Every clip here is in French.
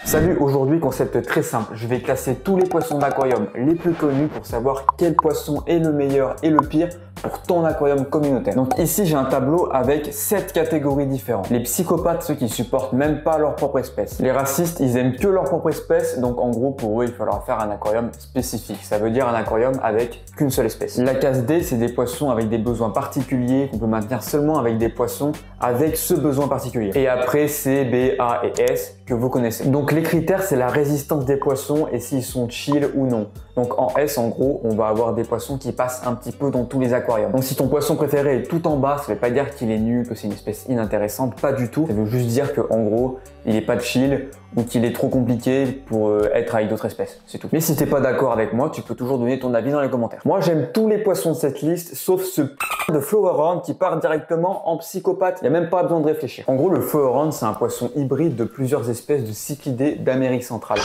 Salut, aujourd'hui concept très simple, je vais classer tous les poissons d'aquarium les plus connus pour savoir quel poisson est le meilleur et le pire pour ton aquarium communautaire. Donc ici j'ai un tableau avec 7 catégories différentes. Les psychopathes, ceux qui supportent même pas leur propre espèce. Les racistes, ils aiment que leur propre espèce, donc en gros pour eux il va falloir faire un aquarium spécifique. Ça veut dire un aquarium avec qu'une seule espèce. La case D, c'est des poissons avec des besoins particuliers qu'on peut maintenir seulement avec des poissons avec ce besoin particulier. Et après C, B, A et S que vous connaissez. Donc les critères, c'est la résistance des poissons et s'ils sont chill ou non. Donc en S, en gros, on va avoir des poissons qui passent un petit peu dans tous les aquariums. Donc si ton poisson préféré est tout en bas, ça ne veut pas dire qu'il est nul, que c'est une espèce inintéressante, pas du tout. Ça veut juste dire que en gros, il n'est pas chill ou qu'il est trop compliqué pour être avec d'autres espèces, c'est tout. Mais si t'es pas d'accord avec moi, tu peux toujours donner ton avis dans les commentaires. Moi, j'aime tous les poissons de cette liste, sauf ce de Flowerhorn qui part directement en psychopathe. Il n'y a même pas besoin de réfléchir. En gros, le Flowerhorn, c'est un poisson hybride de plusieurs espèces de cyclidés d'Amérique centrale.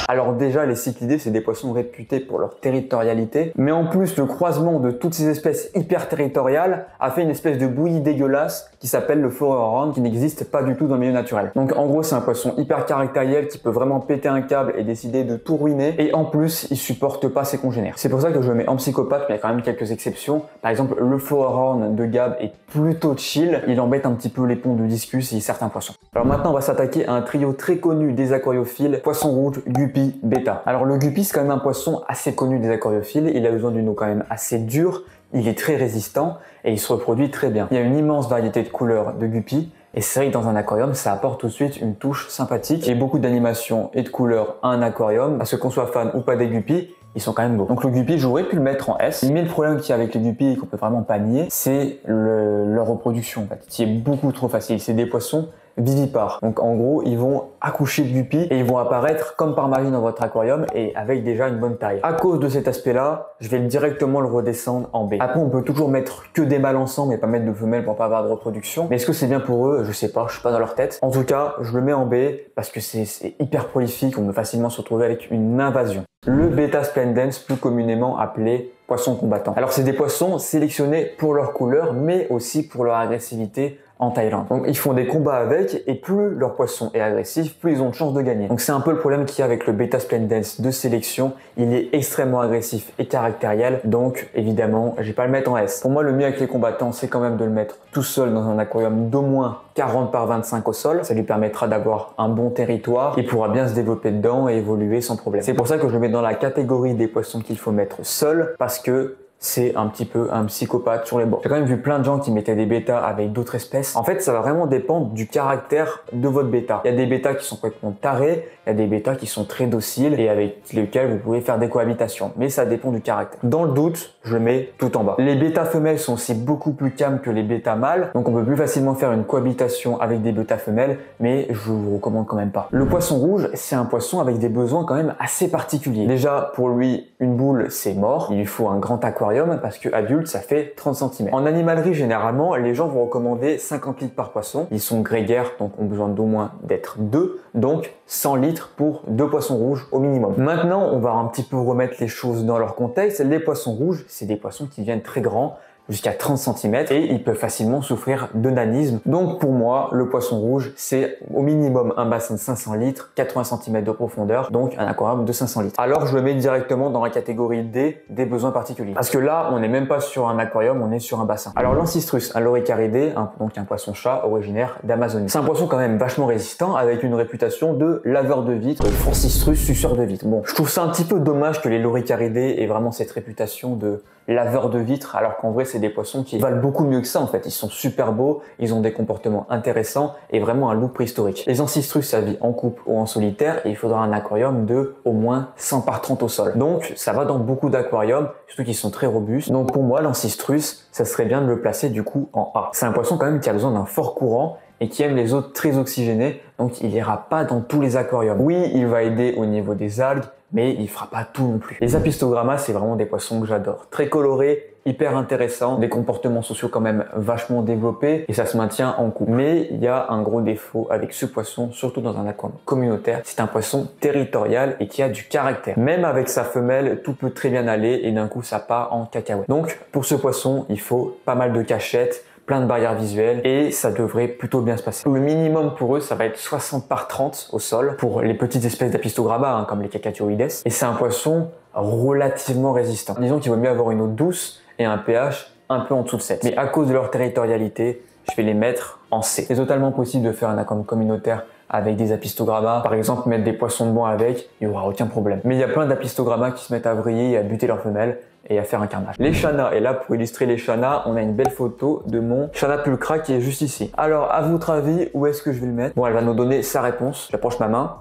Alors déjà, les cyclidés, c'est des poissons réputés pour leur territorialité, mais en plus, le croisement de toutes ces espèces hyper territoriales a fait une espèce de bouillie dégueulasse qui s'appelle le Flowerhorn, qui n'existe pas du tout dans le milieu naturel. Donc en gros, c'est un poisson hyper caractériel qui peut vraiment péter un câble et décider de tout ruiner, et en plus, il supporte pas ses congénères. C'est pour ça que je le mets en psychopathe, mais il y a quand même quelques exceptions. Par exemple, le Flowerhorn de Gab est plutôt chill, il embête un petit peu les ponts de discus et certains poissons. Alors maintenant, on va s'attaquer à un trio très connu des aquariophiles, poisson rouge, guppy, bêta. Alors le guppy, c'est quand même un poisson assez connu des aquariophiles, il a besoin d'une eau quand même assez dure, il est très résistant et il se reproduit très bien. Il y a une immense variété de couleurs de guppy, et c'est vrai que dans un aquarium, ça apporte tout de suite une touche sympathique et beaucoup d'animation et de couleurs à un aquarium. Parce que qu'on soit fan ou pas des guppies, ils sont quand même beaux. Donc le guppy, j'aurais pu le mettre en S. Mais le problème qu'il y a avec les guppies et qu'on peut vraiment pas nier, c'est leur reproduction en fait, qui est beaucoup trop facile. C'est des poissons vivipares. Donc en gros, ils vont accoucher de guppies et ils vont apparaître comme par magie dans votre aquarium et avec déjà une bonne taille. À cause de cet aspect-là, je vais directement le redescendre en B. Après, on peut toujours mettre que des mâles ensemble et pas mettre de femelles pour pas avoir de reproduction. Mais est-ce que c'est bien pour eux? Je sais pas, je suis pas dans leur tête. En tout cas, je le mets en B parce que c'est hyper prolifique, on peut facilement se retrouver avec une invasion. Le Beta Splendens, plus communément appelé poisson combattant. Alors c'est des poissons sélectionnés pour leur couleur, mais aussi pour leur agressivité en Thaïlande. Donc ils font des combats avec et plus leur poisson est agressif, plus ils ont de chances de gagner. Donc c'est un peu le problème qu'il y a avec le Beta Splendens de sélection. Il est extrêmement agressif et caractériel, donc évidemment je vais pas le mettre en S. Pour moi le mieux avec les combattants c'est quand même de le mettre tout seul dans un aquarium d'au moins 40 par 25 au sol. Ça lui permettra d'avoir un bon territoire et pourra bien se développer dedans et évoluer sans problème. C'est pour ça que je le mets dans la catégorie des poissons qu'il faut mettre seul, parce que c'est un petit peu un psychopathe sur les bords. J'ai quand même vu plein de gens qui mettaient des bêtas avec d'autres espèces. En fait, ça va vraiment dépendre du caractère de votre bêta. Il y a des bêtas qui sont complètement tarés, il y a des bêtas qui sont très dociles et avec lesquels vous pouvez faire des cohabitations. Mais ça dépend du caractère. Dans le doute, je le mets tout en bas. Les bêtas femelles sont aussi beaucoup plus calmes que les bêtas mâles, donc on peut plus facilement faire une cohabitation avec des bêtas femelles, mais je vous recommande quand même pas. Le poisson rouge, c'est un poisson avec des besoins quand même assez particuliers. Déjà, pour lui, une boule, c'est mort. Il lui faut un grand aquarium parce que adulte ça fait 30 cm. En animalerie généralement les gens vont recommander 50 litres par poisson. Ils sont grégaires donc ont besoin d'au moins d'être 2, donc 100 litres pour 2 poissons rouges au minimum. Maintenant on va un petit peu remettre les choses dans leur contexte. Les poissons rouges c'est des poissons qui viennent très grands, jusqu'à 30 cm et ils peuvent facilement souffrir de nanisme. Donc pour moi, le poisson rouge, c'est au minimum un bassin de 500 litres, 80 cm de profondeur, donc un aquarium de 500 litres. Alors je le mets directement dans la catégorie D, des besoins particuliers. Parce que là, on n'est même pas sur un aquarium, on est sur un bassin. Alors l'Ancistrus, un loricaridé, donc un poisson-chat originaire d'Amazonie. C'est un poisson quand même vachement résistant, avec une réputation de laveur de vitres, Francistrus, suceur de vitres. Bon, je trouve ça un petit peu dommage que les loricaridés aient vraiment cette réputation de laveur de vitres, alors qu'en vrai, c'est des poissons qui valent beaucoup mieux que ça en fait. Ils sont super beaux, ils ont des comportements intéressants et vraiment un look préhistorique. Les Ancistrus, ça vit en couple ou en solitaire et il faudra un aquarium de au moins 100 par 30 au sol. Donc ça va dans beaucoup d'aquariums, surtout qu'ils sont très robustes. Donc pour moi, l'Ancistrus, ça serait bien de le placer du coup en A. C'est un poisson quand même qui a besoin d'un fort courant et qui aime les eaux très oxygénées, donc il ira pas dans tous les aquariums. Oui, il va aider au niveau des algues, mais il fera pas tout non plus. Les Apistogramma, c'est vraiment des poissons que j'adore. Très colorés, hyper intéressants, des comportements sociaux quand même vachement développés et ça se maintient en couple. Mais il y a un gros défaut avec ce poisson, surtout dans un aquarium communautaire, c'est un poisson territorial et qui a du caractère. Même avec sa femelle, tout peut très bien aller et d'un coup ça part en cacahuète. Donc pour ce poisson, il faut pas mal de cachettes, plein de barrières visuelles et ça devrait plutôt bien se passer. Le minimum pour eux, ça va être 60 par 30 au sol pour les petites espèces d'apistogramma hein, comme les cacaturides. Et c'est un poisson relativement résistant. Disons qu'il vaut mieux avoir une eau douce et un pH un peu en dessous de 7. Mais à cause de leur territorialité, je vais les mettre en C. C'est totalement possible de faire un aquarium communautaire avec des apistogrammas. Par exemple, mettre des poissons de banc avec, il n'y aura aucun problème. Mais il y a plein d'apistogrammas qui se mettent à vriller et à buter leurs femelles et à faire un carnage. Les channas, et là pour illustrer les channas, on a une belle photo de mon channa pulcra qui est juste ici. Alors à votre avis, où est-ce que je vais le mettre? Bon, elle va nous donner sa réponse. J'approche ma main.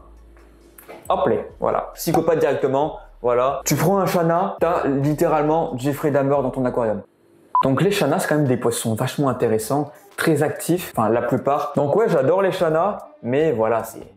Hop là, voilà. Psychopathe directement, voilà. Tu prends un channa, t'as littéralement Jeffrey Dahmer dans ton aquarium. Donc les channas, c'est quand même des poissons vachement intéressants, très actifs, enfin la plupart. Donc ouais, j'adore les channas, mais voilà, c'est...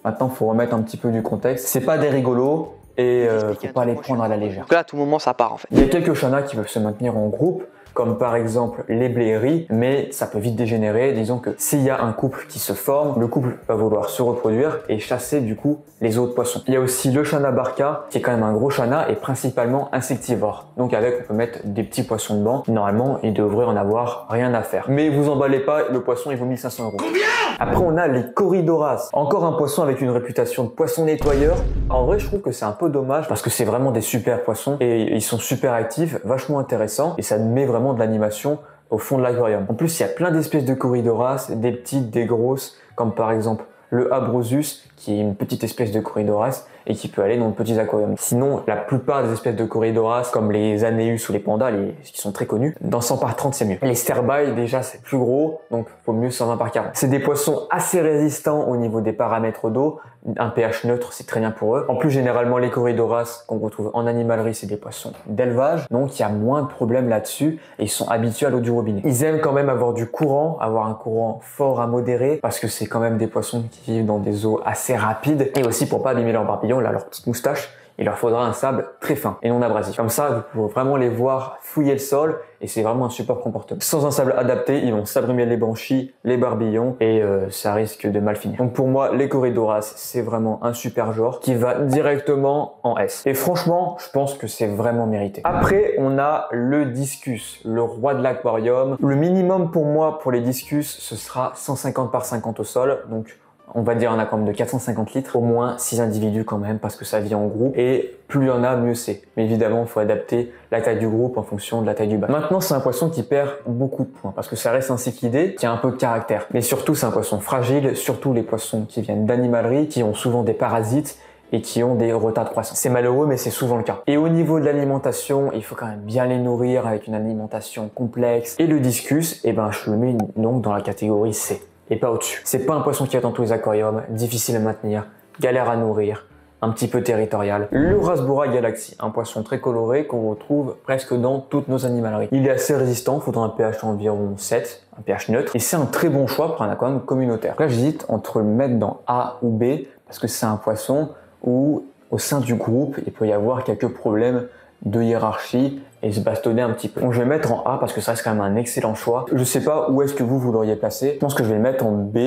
Maintenant, faut remettre un petit peu du contexte. C'est pas des rigolos et faut pas les prendre à la légère. Donc là, à tout moment, ça part en fait. Il y a quelques channas qui peuvent se maintenir en groupe, comme par exemple les blairies, mais ça peut vite dégénérer. Disons que s'il y a un couple qui se forme, le couple va vouloir se reproduire et chasser du coup les autres poissons. Il y a aussi le channa barca, qui est quand même un gros channa et principalement insectivore. Donc avec, on peut mettre des petits poissons de banc. Normalement, il devrait en avoir rien à faire. Mais vous emballez pas, le poisson il vaut 1500 €. Combien? Après, on a les corydoras. Encore un poisson avec une réputation de poisson nettoyeur. En vrai, je trouve que c'est un peu dommage parce que c'est vraiment des super poissons et ils sont super actifs, vachement intéressants et ça met vraiment de l'animation au fond de l'aquarium. En plus, il y a plein d'espèces de corydoras, des petites, des grosses, comme par exemple le Abrosus, qui est une petite espèce de corydoras et qui peut aller dans de petits aquariums. Sinon, la plupart des espèces de corydoras, comme les Anéus ou les pandas, qui sont très connus, dans 100 par 30, c'est mieux. Les sterbai, déjà, c'est plus gros, donc faut mieux 120 par 40. C'est des poissons assez résistants au niveau des paramètres d'eau. Un pH neutre, c'est très bien pour eux. En plus, généralement, les corydoras qu'on retrouve en animalerie, c'est des poissons d'élevage, donc il y a moins de problèmes là-dessus et ils sont habitués à l'eau du robinet. Ils aiment quand même avoir du courant, avoir un courant fort à modéré, parce que c'est quand même des poissons qui vivent dans des eaux assez rapides et aussi pour pas abîmer leurs barbillons, là, leur petite moustache. Il leur faudra un sable très fin et non abrasif. Comme ça, vous pouvez vraiment les voir fouiller le sol et c'est vraiment un super comportement. Sans un sable adapté, ils vont s'abrumer les branchies, les barbillons et ça risque de mal finir. Donc pour moi, les corydoras, c'est vraiment un super genre qui va directement en S. Et franchement, je pense que c'est vraiment mérité. Après, on a le discus, le roi de l'aquarium. Le minimum pour moi, pour les discus, ce sera 150 par 50 au sol. Donc on va dire un aquarium de 450 litres, au moins 6 individus quand même, parce que ça vit en groupe, et plus il y en a, mieux c'est. Mais évidemment, il faut adapter la taille du groupe en fonction de la taille du bac. Maintenant, c'est un poisson qui perd beaucoup de points, parce que ça reste un cyclidé qui a un peu de caractère. Mais surtout, c'est un poisson fragile, surtout les poissons qui viennent d'animalerie, qui ont souvent des parasites, et qui ont des retards de croissance. C'est malheureux, mais c'est souvent le cas. Et au niveau de l'alimentation, il faut quand même bien les nourrir avec une alimentation complexe. Et le discus, eh ben, je le mets donc dans la catégorie C. Et pas au-dessus. C'est pas un poisson qui est dans tous les aquariums, difficile à maintenir, galère à nourrir, un petit peu territorial. Le Rasbora galaxy, un poisson très coloré qu'on retrouve presque dans toutes nos animaleries. Il est assez résistant, il faudra un pH environ 7, un pH neutre, et c'est un très bon choix pour un aquarium communautaire. Là, j'hésite entre le mettre dans A ou B, parce que c'est un poisson où, au sein du groupe, il peut y avoir quelques problèmes de hiérarchie et se bastonner un petit peu. Donc je vais le mettre en A parce que ça reste quand même un excellent choix. Je sais pas où est-ce que vous l'auriez placé. Je pense que je vais le mettre en B,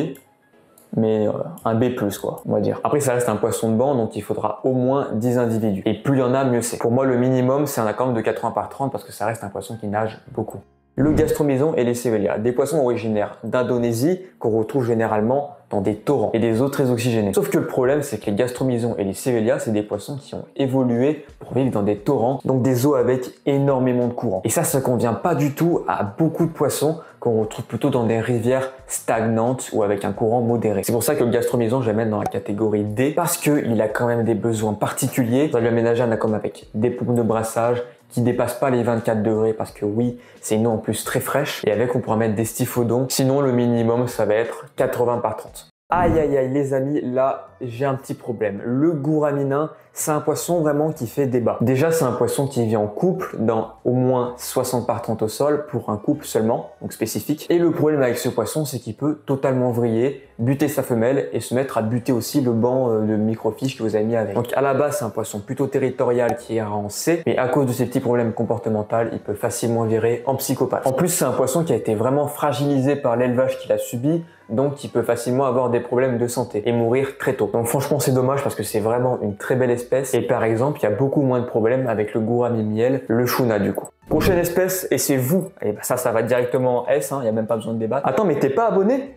mais un B+, quoi, on va dire. Après, ça reste un poisson de banc, donc il faudra au moins 10 individus. Et plus il y en a, mieux c'est. Pour moi, le minimum, c'est un aquarium de 80 par 30 parce que ça reste un poisson qui nage beaucoup. Le gastromyson et les cévélia, des poissons originaires d'Indonésie qu'on retrouve généralement dans des torrents et des eaux très oxygénées. Sauf que le problème, c'est que les gastromysons et les cévélia, c'est des poissons qui ont évolué pour vivre dans des torrents, donc des eaux avec énormément de courant. Et ça convient pas du tout à beaucoup de poissons qu'on retrouve plutôt dans des rivières stagnantes ou avec un courant modéré. C'est pour ça que le gastromyson, je vais mettre dans la catégorie D parce qu'il a quand même des besoins particuliers. On va lui aménager un aquarium avec des pompes de brassage qui dépasse pas les 24 degrés parce que oui, c'est une eau en plus très fraîche et avec on pourra mettre des styphodons. Sinon le minimum ça va être 80 par 30. Aïe aïe aïe les amis, là j'ai un petit problème. Le gouraminin, c'est un poisson vraiment qui fait débat. Déjà c'est un poisson qui vit en couple dans au moins 60 par 30 au sol pour un couple seulement, donc spécifique. Et le problème avec ce poisson c'est qu'il peut totalement vriller, buter sa femelle et se mettre à buter aussi le banc de microfiches que vous avez mis avec. Donc à la base c'est un poisson plutôt territorial qui est en C, mais à cause de ces petits problèmes comportementaux, il peut facilement virer en psychopathe. En plus c'est un poisson qui a été vraiment fragilisé par l'élevage qu'il a subi, donc il peut facilement avoir des problèmes de santé et mourir très tôt. Donc franchement c'est dommage parce que c'est vraiment une très belle espèce espèce. Et par exemple, il y a beaucoup moins de problèmes avec le gourami miel, le Shuna du coup. Prochaine espèce, et c'est vous. Et ben ça va directement en S, il n'y a même pas besoin de débattre. Attends, mais t'es pas abonné?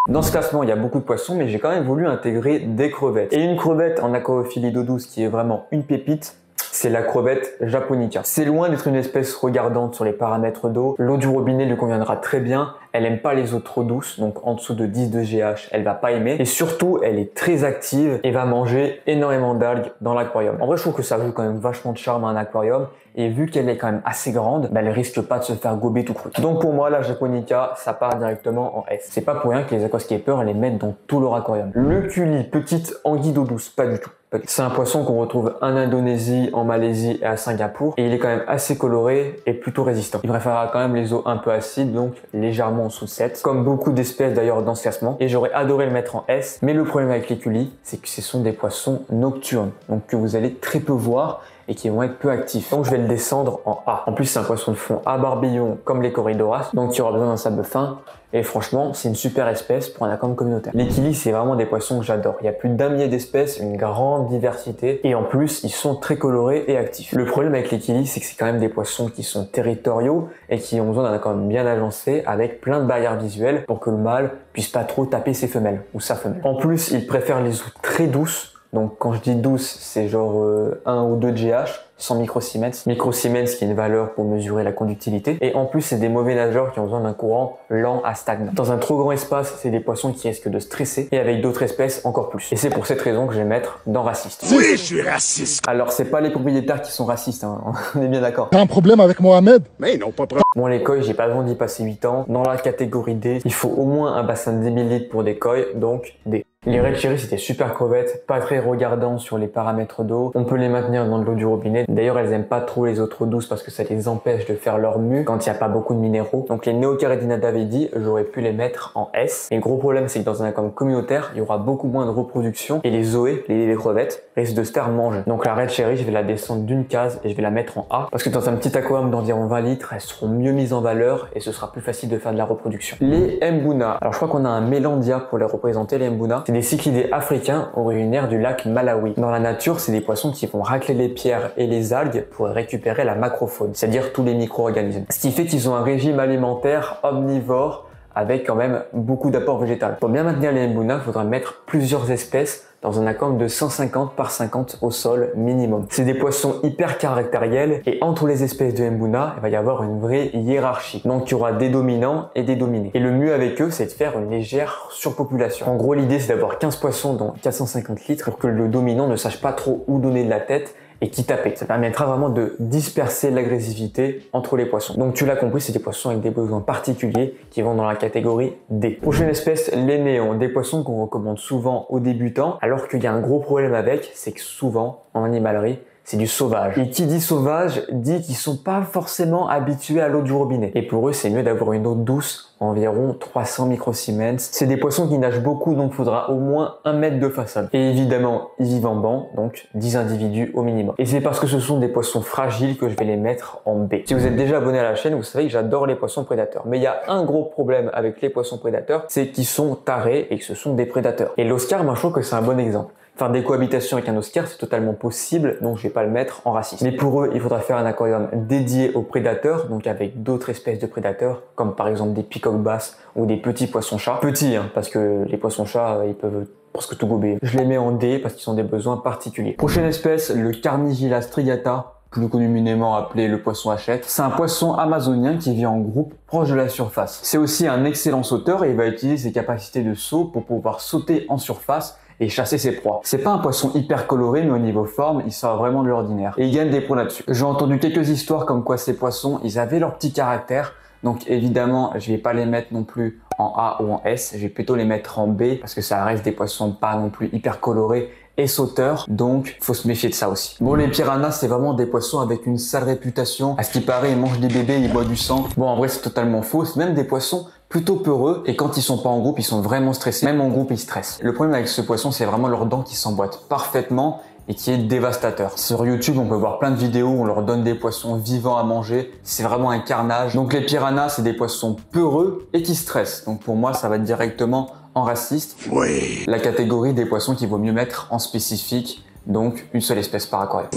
Dans ce classement, il y a beaucoup de poissons, mais j'ai quand même voulu intégrer des crevettes. Et une crevette en aquariophilie d'eau douce qui est vraiment une pépite, c'est la crevette japonica. C'est loin d'être une espèce regardante sur les paramètres d'eau. L'eau du robinet lui conviendra très bien. Elle aime pas les eaux trop douces, donc en dessous de 10 de GH, elle va pas aimer. Et surtout, elle est très active et va manger énormément d'algues dans l'aquarium. En vrai, je trouve que ça ajoute quand même vachement de charme à un aquarium. Et vu qu'elle est quand même assez grande, elle risque pas de se faire gober tout cru. Donc pour moi, la japonica, ça part directement en S. C'est pas pour rien que les aquascapers les mettent dans tout leur aquarium. Le culi, petite anguille d'eau douce, pas du tout. C'est un poisson qu'on retrouve en Indonésie, en Malaisie et à Singapour. Et il est quand même assez coloré et plutôt résistant. Il préférera quand même les eaux un peu acides, donc légèrement en dessous de 7. Comme beaucoup d'espèces d'ailleurs dans ce classement. Et j'aurais adoré le mettre en S. Mais le problème avec les culis, c'est que ce sont des poissons nocturnes. Donc que vous allez très peu voir et qui vont être peu actifs. Donc je vais le descendre en A. En plus, c'est un poisson de fond à barbillon comme les corridoras. Donc il aura besoin d'un sable fin. Et franchement, c'est une super espèce pour un aquarium communautaire. Les kilis, c'est vraiment des poissons que j'adore. Il y a plus d'un millier d'espèces, une grande diversité. Et en plus, ils sont très colorés et actifs. Le problème avec les kilis, c'est que c'est quand même des poissons qui sont territoriaux et qui ont besoin d'un aquarium bien agencé avec plein de barrières visuelles pour que le mâle puisse pas trop taper ses femelles ou sa femelle. En plus, ils préfèrent les eaux très douces. Donc quand je dis douce, c'est genre 1 ou 2 GH, sans microsiemens. Microsiemens qui est une valeur pour mesurer la conductivité. Et en plus, c'est des mauvais nageurs qui ont besoin d'un courant lent à stagnant. Dans un trop grand espace, c'est des poissons qui risquent de stresser. Et avec d'autres espèces, encore plus. Et c'est pour cette raison que je vais mettre dans raciste. Oui, je suis raciste. Alors, c'est pas les propriétaires qui sont racistes, hein. On est bien d'accord. T'as un problème avec Mohamed? Mais non, pas de problème. Bon, les koi, j'ai pas besoin d'y passer 8 ans. Dans la catégorie D, il faut au moins un bassin de 10 000 litres pour des koi, donc D. Les red cherry, c'était super crevettes, pas très regardants sur les paramètres d'eau. On peut les maintenir dans de l'eau du robinet. D'ailleurs, elles aiment pas trop les eaux trop douces parce que ça les empêche de faire leur mue quand il n'y a pas beaucoup de minéraux. Donc les Neocaridina davidi, j'aurais pu les mettre en S. Et le gros problème, c'est que dans un aquarium communautaire, il y aura beaucoup moins de reproduction et les zoés, les crevettes, risquent de se faire manger. Donc la red cherry, je vais la descendre d'une case et je vais la mettre en A parce que dans un petit aquarium d'environ 20 litres, elles seront mieux mises en valeur et ce sera plus facile de faire de la reproduction. Les Mbuna. Alors je crois qu'on a un mélandia pour les représenter, les Mbuna. C'est des cyclidés africains originaires du lac Malawi. Dans la nature, c'est des poissons qui vont racler les pierres et les algues pour récupérer la macrofaune, c'est-à-dire tous les micro-organismes. Ce qui fait qu'ils ont un régime alimentaire omnivore avec quand même beaucoup d'apports végétaux. Pour bien maintenir les Mbuna, il faudra mettre plusieurs espèces dans un aquarium de 150 par 50 au sol minimum. C'est des poissons hyper caractériels et entre les espèces de Mbuna, il va y avoir une vraie hiérarchie. Donc il y aura des dominants et des dominés. Et le mieux avec eux, c'est de faire une légère surpopulation. En gros, l'idée, c'est d'avoir 15 poissons dans 450 litres pour que le dominant ne sache pas trop où donner de la tête et qui taper. Ça permettra vraiment de disperser l'agressivité entre les poissons. Donc tu l'as compris, c'est des poissons avec des besoins particuliers qui vont dans la catégorie D. Prochaine espèce, les néons, des poissons qu'on recommande souvent aux débutants, alors qu'il y a un gros problème avec, c'est que souvent en animalerie, c'est du sauvage. Et qui dit sauvage dit qu'ils sont pas forcément habitués à l'eau du robinet. Et pour eux, c'est mieux d'avoir une eau douce, environ 300 microsiemens. C'est des poissons qui nagent beaucoup, donc il faudra au moins 1 mètre de façade. Et évidemment, ils vivent en banc, donc 10 individus au minimum. Et c'est parce que ce sont des poissons fragiles que je vais les mettre en B. Si vous êtes déjà abonné à la chaîne, vous savez que j'adore les poissons prédateurs. Mais il y a un gros problème avec les poissons prédateurs, c'est qu'ils sont tarés et que ce sont des prédateurs. Et l'Oscar, moi je trouve que c'est un bon exemple. Faire des cohabitations avec un Oscar, c'est totalement possible, donc je vais pas le mettre en raciste. Mais pour eux, il faudra faire un aquarium dédié aux prédateurs, donc avec d'autres espèces de prédateurs, comme par exemple des peacock basses ou des petits poissons-chats. Petits, hein, parce que les poissons-chats, ils peuvent presque tout gober. Je les mets en D parce qu'ils ont des besoins particuliers. Prochaine espèce, le Carnigila striata, plus communément appelé le poisson hachette. C'est un poisson amazonien qui vit en groupe proche de la surface. C'est aussi un excellent sauteur et il va utiliser ses capacités de saut pour pouvoir sauter en surface et chasser ses proies. C'est pas un poisson hyper coloré, mais au niveau forme, il sort vraiment de l'ordinaire. Et il gagne des points là-dessus. J'ai entendu quelques histoires comme quoi ces poissons, ils avaient leur petit caractère. Donc évidemment, je vais pas les mettre non plus en A ou en S. Je vais plutôt les mettre en B parce que ça reste des poissons pas non plus hyper colorés et sauteurs, donc faut se méfier de ça aussi. Bon, les piranhas, c'est vraiment des poissons avec une sale réputation. À ce qui paraît, ils mangent des bébés, ils boivent du sang. Bon, en vrai, c'est totalement faux. C'est même des poissons plutôt peureux et quand ils sont pas en groupe, ils sont vraiment stressés. Même en groupe, ils stressent. Le problème avec ce poisson, c'est vraiment leurs dents qui s'emboîtent parfaitement et qui est dévastateur. Sur YouTube, on peut voir plein de vidéos où on leur donne des poissons vivants à manger. C'est vraiment un carnage. Donc les piranhas, c'est des poissons peureux et qui stressent. Donc pour moi, ça va directement en raciste. Oui. La catégorie des poissons qu'il vaut mieux mettre en spécifique, donc une seule espèce par aquarium.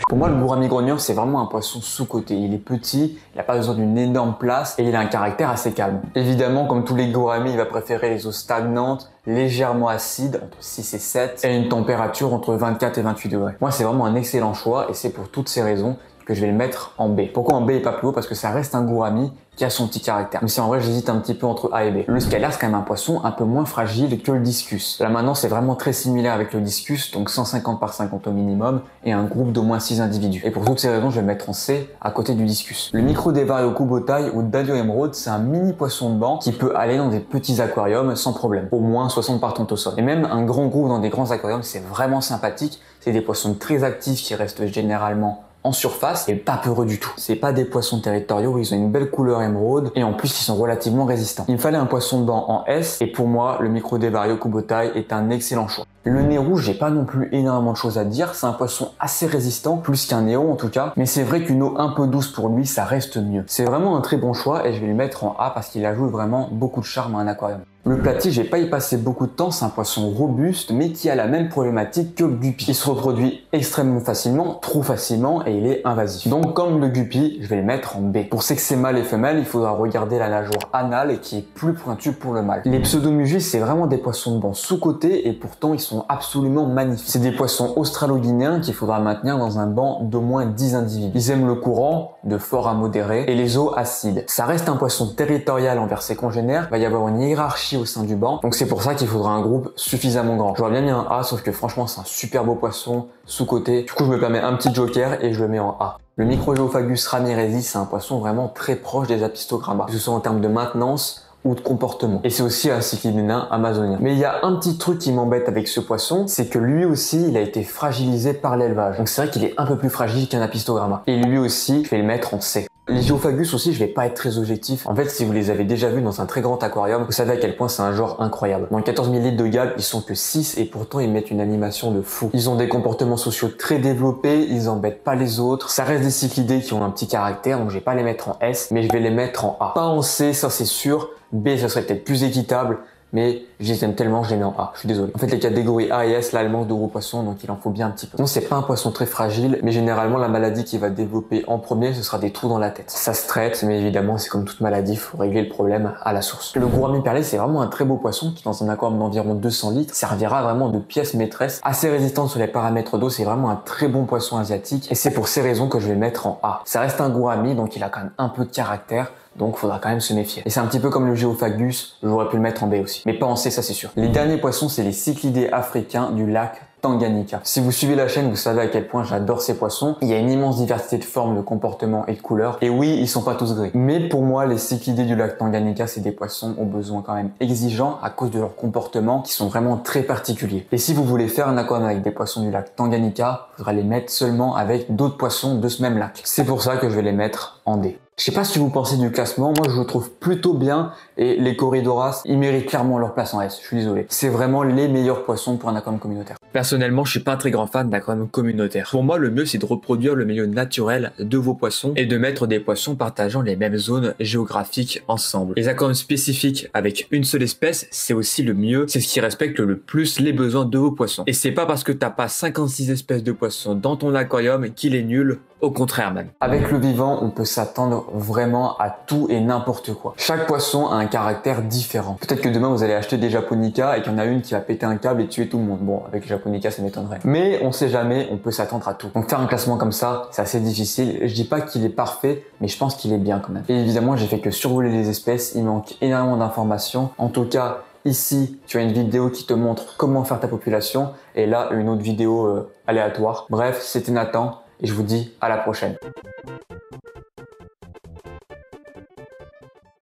Pour moi, le gourami grogneur, c'est vraiment un poisson sous-coté. Il est petit, il n'a pas besoin d'une énorme place et il a un caractère assez calme. Évidemment, comme tous les gouramis, il va préférer les eaux stagnantes, légèrement acides, entre 6 et 7, et une température entre 24 et 28 degrés. Moi, c'est vraiment un excellent choix et c'est pour toutes ces raisons que je vais le mettre en B. Pourquoi en B et pas plus haut? Parce que ça reste un gourami qui a son petit caractère. Mais si en vrai, j'hésite un petit peu entre A et B. Le scalaire, c'est quand même un poisson un peu moins fragile que le discus. Là maintenant, c'est vraiment très similaire avec le discus, donc 150 par 50 au minimum et un groupe d'au moins 6 individus. Et pour toutes ces raisons, je vais le mettre en C à côté du discus. Le Microdevario kubotai ou Dadio Emerald, c'est un mini poisson de banc qui peut aller dans des petits aquariums sans problème. Au moins 60 par tonne au sol. Et même un grand groupe dans des grands aquariums, c'est vraiment sympathique. C'est des poissons très actifs qui restent généralement en surface et pas peureux du tout. C'est pas des poissons territoriaux, ils ont une belle couleur émeraude et en plus ils sont relativement résistants. Il me fallait un poisson de banc en S et pour moi le Microdevario kubotai est un excellent choix. Le nez rouge, j'ai pas non plus énormément de choses à dire, c'est un poisson assez résistant, plus qu'un néo en tout cas, mais c'est vrai qu'une eau un peu douce pour lui, ça reste mieux. C'est vraiment un très bon choix et je vais le mettre en A parce qu'il ajoute vraiment beaucoup de charme à un aquarium. Le platy, j'ai pas y passé beaucoup de temps, c'est un poisson robuste mais qui a la même problématique que le guppy. Il se reproduit extrêmement facilement, trop facilement et il est invasif. Donc comme le guppy, je vais le mettre en B. Pour sexer mâle et femelle, il faudra regarder la nageoire anale qui est plus pointue pour le mâle. Les pseudomugis, c'est vraiment des poissons de banc sous-cotés et pourtant ils sont absolument magnifiques. C'est des poissons australo-guinéens qu'il faudra maintenir dans un banc d'au moins 10 individus. Ils aiment le courant, de fort à modéré, et les eaux acides. Ça reste un poisson territorial envers ses congénères, il va y avoir une hiérarchie au sein du banc, donc c'est pour ça qu'il faudra un groupe suffisamment grand. J'aurais bien mis un A, sauf que franchement c'est un super beau poisson, sous-coté. Du coup je me permets un petit joker et je le mets en A. Le Microgeophagus ramirezi, c'est un poisson vraiment très proche des apistogramma, que ce soit en termes de maintenance ou de comportement. Et c'est aussi un cyclide nain amazonien. Mais il y a un petit truc qui m'embête avec ce poisson, c'est que lui aussi, il a été fragilisé par l'élevage. Donc c'est vrai qu'il est un peu plus fragile qu'un apistogramma. Et lui aussi, je vais le mettre en C. Les Geophagus aussi, je vais pas être très objectif. En fait, si vous les avez déjà vus dans un très grand aquarium, vous savez à quel point c'est un genre incroyable. Dans 14 000 litres de galbe, ils sont que 6 et pourtant ils mettent une animation de fou. Ils ont des comportements sociaux très développés, ils embêtent pas les autres. Ça reste des cyclidés qui ont un petit caractère, donc je vais pas les mettre en S, mais je vais les mettre en A. Pas en C, ça c'est sûr. B, ça serait peut-être plus équitable. Mais je les aime tellement, je les mets en A. Je suis désolé. En fait, les catégories A et S, là, elles manquent de gros poissons, donc il en faut bien un petit peu. Non, c'est pas un poisson très fragile, mais généralement, la maladie qu'il va développer en premier, ce sera des trous dans la tête. Ça se traite, mais évidemment, c'est comme toute maladie, il faut régler le problème à la source. Le gourami perlé, c'est vraiment un très beau poisson qui, dans un aquarium d'environ 200 litres, servira vraiment de pièce maîtresse, assez résistante sur les paramètres d'eau. C'est vraiment un très bon poisson asiatique, et c'est pour ces raisons que je vais le mettre en A. Ça reste un gourami, donc il a quand même un peu de caractère. Donc faudra quand même se méfier. Et c'est un petit peu comme le Geophagus, j'aurais pu le mettre en B aussi. Mais pas en C, ça c'est sûr. Les derniers poissons, c'est les cyclidés africains du lac Tanganyika. Si vous suivez la chaîne, vous savez à quel point j'adore ces poissons. Il y a une immense diversité de formes, de comportements et de couleurs. Et oui, ils sont pas tous gris. Mais pour moi, les cyclidés du lac Tanganyika, c'est des poissons aux besoins quand même exigeants à cause de leurs comportements qui sont vraiment très particuliers. Et si vous voulez faire un aquarium avec des poissons du lac Tanganyika, il faudra les mettre seulement avec d'autres poissons de ce même lac. C'est pour ça que je vais les mettre en D. Je sais pas ce que vous pensez du classement, moi je le trouve plutôt bien et les Corydoras, ils méritent clairement leur place en S, je suis désolé. C'est vraiment les meilleurs poissons pour un aquarium communautaire. Personnellement, je suis pas un très grand fan d'aquarium communautaire. Pour moi, le mieux c'est de reproduire le milieu naturel de vos poissons et de mettre des poissons partageant les mêmes zones géographiques ensemble. Les aquariums spécifiques avec une seule espèce, c'est aussi le mieux, c'est ce qui respecte le plus les besoins de vos poissons. Et c'est pas parce que t'as pas 56 espèces de poissons dans ton aquarium qu'il est nul, au contraire même. Avec le vivant, on peut s'attendre vraiment à tout et n'importe quoi. Chaque poisson a un caractère différent. Peut-être que demain vous allez acheter des japonica et qu'il y en a une qui va péter un câble et tuer tout le monde. Bon, avec les japonica ça m'étonnerait. Mais on sait jamais, on peut s'attendre à tout. Donc faire un classement comme ça, c'est assez difficile. Je dis pas qu'il est parfait, mais je pense qu'il est bien quand même. Et évidemment, j'ai fait que survoler les espèces, il manque énormément d'informations. En tout cas, ici, tu as une vidéo qui te montre comment faire ta population et là, une autre vidéo aléatoire. Bref, c'était Nathan et je vous dis à la prochaine.